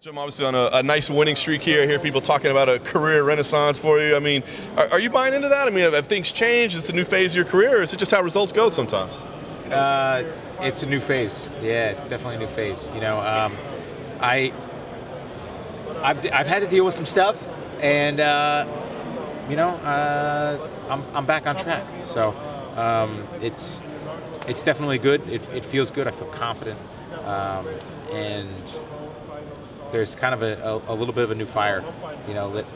Jim, obviously on a nice winning streak here. I hear people talking about a career renaissance for you. I mean, are you buying into that? I mean, have things changed? Is it a new phase of your career, or is it just how results go sometimes? It's a new phase. Yeah, it's definitely a new phase. I've had to deal with some stuff, and I'm back on track. So it's definitely good. It feels good. I feel confident, and there's kind of a little bit of a new fire, lit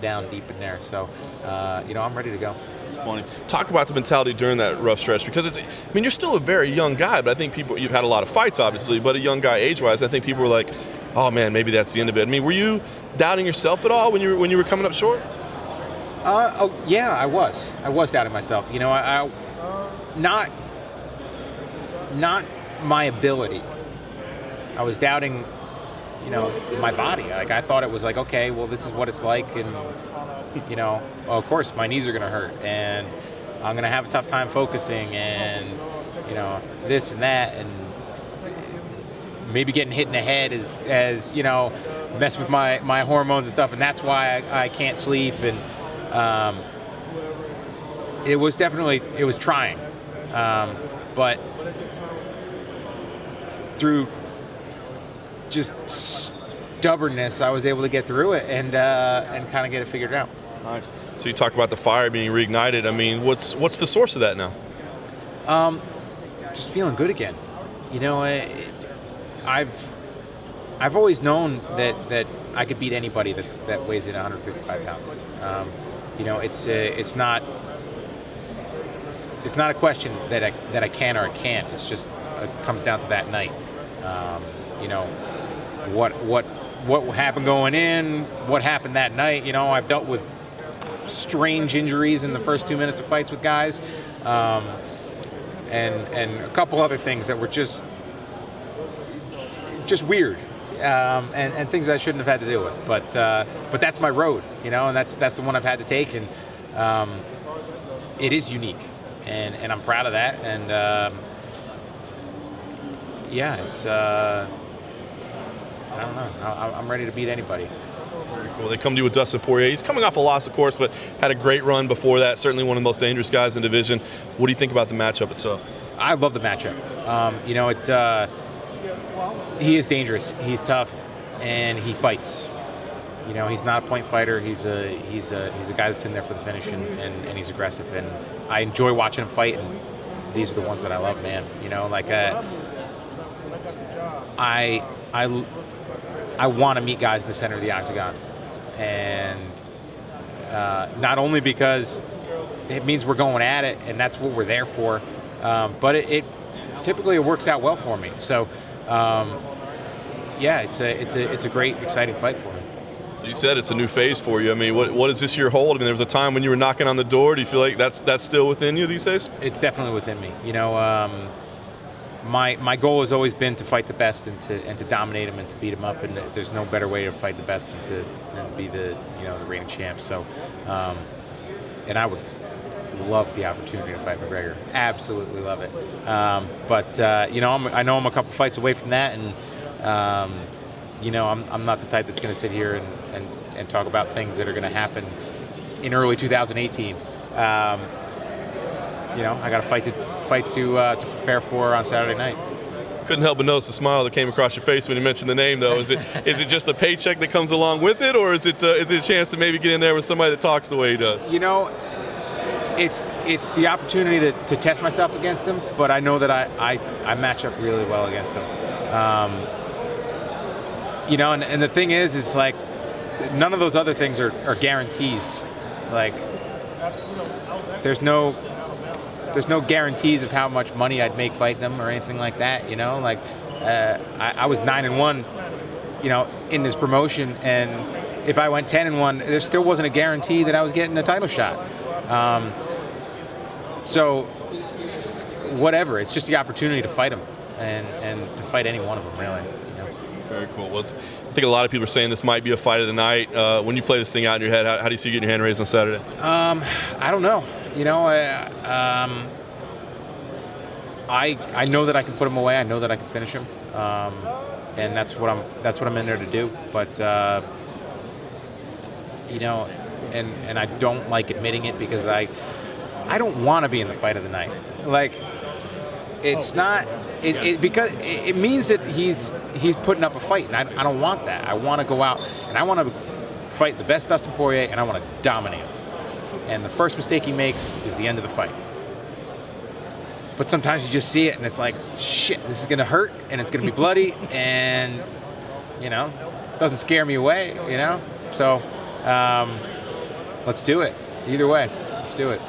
down deep in there. So, I'm ready to go. It's funny. Talk about the mentality during that rough stretch, because you're still a very young guy, but I think you've had a lot of fights, obviously, but a young guy age-wise, I think people were like, oh man, maybe that's the end of it. I mean, were you doubting yourself at all when you were coming up short? Yeah, I was doubting myself. I not my ability. I was doubting, my body. Like, I thought it was like, okay, well, this is what it's like, and well, of course my knees are gonna hurt, and I'm gonna have a tough time focusing, and this and that, and maybe getting hit in the head as mess with my hormones and stuff, and that's why I can't sleep. And it was trying, but through just stubbornness, I was able to get through it and kind of get it figured out. Nice. So you talk about the fire being reignited. I mean, what's the source of that now? Just feeling good again. I've always known that I could beat anybody that weighs in 155 pounds. It's not a question that I can or I can't. It's just comes down to that night. What happened going in, what happened that night. I've dealt with strange injuries in the first 2 minutes of fights with guys, and a couple other things that were just weird, and things I shouldn't have had to deal with. But that's my road, and that's the one I've had to take, and it is unique, and I'm proud of that. And it's I don't know. I'm ready to beat anybody. Very cool. They come to you with Dustin Poirier. He's coming off a loss, of course, but had a great run before that. Certainly one of the most dangerous guys in the division. What do you think about the matchup itself? I love the matchup. He is dangerous. He's tough, and he fights. He's not a point fighter. He's a guy that's in there for the finish, and he's aggressive. And I enjoy watching him fight. And these are the ones that I love, man. I want to meet guys in the center of the octagon, and not only because it means we're going at it, and that's what we're there for, but it typically works out well for me. So, it's a great, exciting fight for me. So you said it's a new phase for you. I mean, what does this year hold? I mean, there was a time when you were knocking on the door. Do you feel like that's still within you these days? It's definitely within me. My goal has always been to fight the best and to dominate him and to beat him up, and there's no better way to fight the best than to be the reigning champ. So, and I would love the opportunity to fight McGregor. Absolutely love it. I know I'm a couple fights away from that, and I'm not the type that's going to sit here and talk about things that are going to happen in early 2018. I got a fight to prepare for on Saturday night. Couldn't help but notice the smile that came across your face when you mentioned the name, though. Is it just the paycheck that comes along with it, or is it a chance to maybe get in there with somebody that talks the way he does? It's the opportunity to test myself against him, but I know that I match up really well against him. And the thing is like, none of those other things are guarantees. Like, there's no guarantees of how much money I'd make fighting him or anything like that. I was 9-1, in this promotion, and if I went 10-1, there still wasn't a guarantee that I was getting a title shot. So whatever, it's just the opportunity to fight him and to fight any one of them, really. Very cool. Well, I think a lot of people are saying this might be a fight of the night. When you play this thing out in your head, how do you see you getting your hand raised on Saturday? I don't know. I know that I can put him away. I know that I can finish him. and that's what I'm in there to do. But you know, and I don't like admitting it because I don't want to be in the fight of the night. Like, it's not because it means that he's putting up a fight, and I don't want that. I want to go out and I want to fight the best Dustin Poirier, and I want to dominate him. And the first mistake he makes is the end of the fight. But sometimes you just see it, and it's like, shit, this is gonna hurt, and it's gonna be bloody, and you know, it doesn't scare me away, you know. So let's do it. Either way, let's do it.